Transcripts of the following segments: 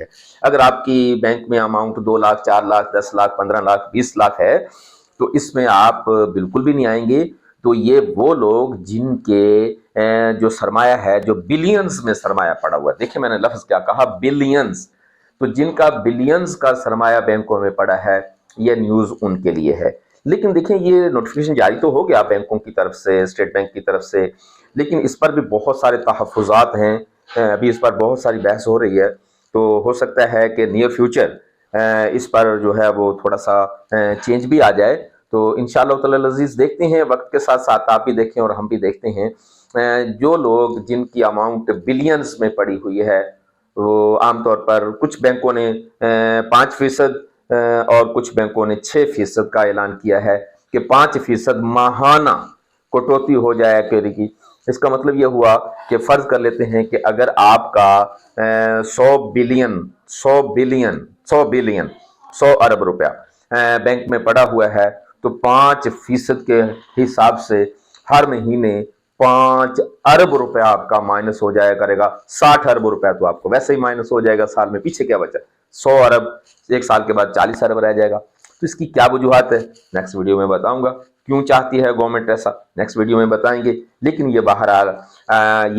है। अगर आपकी बैंक में अमाउंट 2 लाख, 4 लाख, 10 लाख, 15 लाख, 20 लाख है, तो इसमें आप बिल्कुल भी नहीं आएंगे। तो ये वो लोग जिनके जो सरमाया है, जो बिलियंस में सरमाया पड़ा हुआ है, देखिए मैंने लफ्ज क्या कहा, बिलियंस। तो जिनका बिलियंस का सरमाया बैंकों में पड़ा है, ये न्यूज उनके लिए है। लेकिन देखिए ये नोटिफिकेशन जारी तो हो गया बैंकों की तरफ से, स्टेट बैंक की तरफ से, लेकिन इस पर भी बहुत सारे तहफ़्फ़ुज़ात हैं। अभी इस पर बहुत सारी बहस हो रही है। तो हो सकता है कि नियर फ्यूचर इस पर जो है वो थोड़ा सा चेंज भी आ जाए। तो इंशाअल्लाह ताला अज़ीज़ देखते हैं, वक्त के साथ साथ आप भी देखें और हम भी देखते हैं। जो लोग जिनकी अमाउंट बिलियंस में पड़ी हुई है, वो आमतौर पर कुछ बैंकों ने 5% और कुछ बैंकों ने 6% का ऐलान किया है कि 5% माहाना कटौती हो जाया करेगी। इसका मतलब यह हुआ कि फर्ज कर लेते हैं कि अगर आपका 100 अरब रुपया बैंक में पड़ा हुआ है, तो 5% के हिसाब से हर महीने 5 अरब रुपया आपका माइनस हो जाया करेगा। 60 अरब रुपया तो आपको वैसे ही माइनस हो जाएगा साल में, पीछे क्या बचा? 100 अरब, एक साल के बाद 40 अरब रह जाएगा। तो इसकी क्या वजूहत है, नेक्स्ट वीडियो में बताऊंगा। क्यों चाहती है गवर्नमेंट ऐसा, नेक्स्ट वीडियो में बताएंगे। लेकिन ये बहरहाल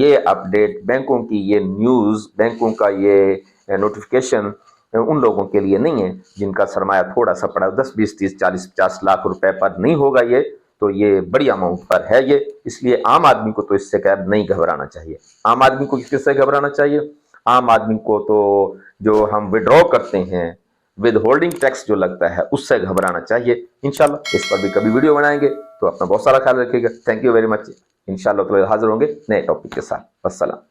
ये अपडेट बैंकों की, ये न्यूज़, बैंकों का ये नोटिफिकेशन उन लोगों के लिए नहीं है जिनका सरमाया थोड़ा सा पड़ा, 10, 20, 30, 40, 50 लाख रुपए पर नहीं होगा ये। तो ये बड़ी अमाउंट पर है ये, इसलिए आम आदमी को तो इससे कैब नहीं घबराना चाहिए। आम आदमी को किससे घबराना चाहिए? आम आदमी को तो जो हम विड्रॉ करते हैं, विद होल्डिंग टैक्स जो लगता है, उससे घबराना चाहिए। इंशाल्लाह इस पर भी कभी वीडियो बनाएंगे। तो अपना बहुत सारा ख्याल रखिएगा। Thank you very much. इंशाल्लाह हाजिर होंगे नए टॉपिक के साथ। अस्सलाम।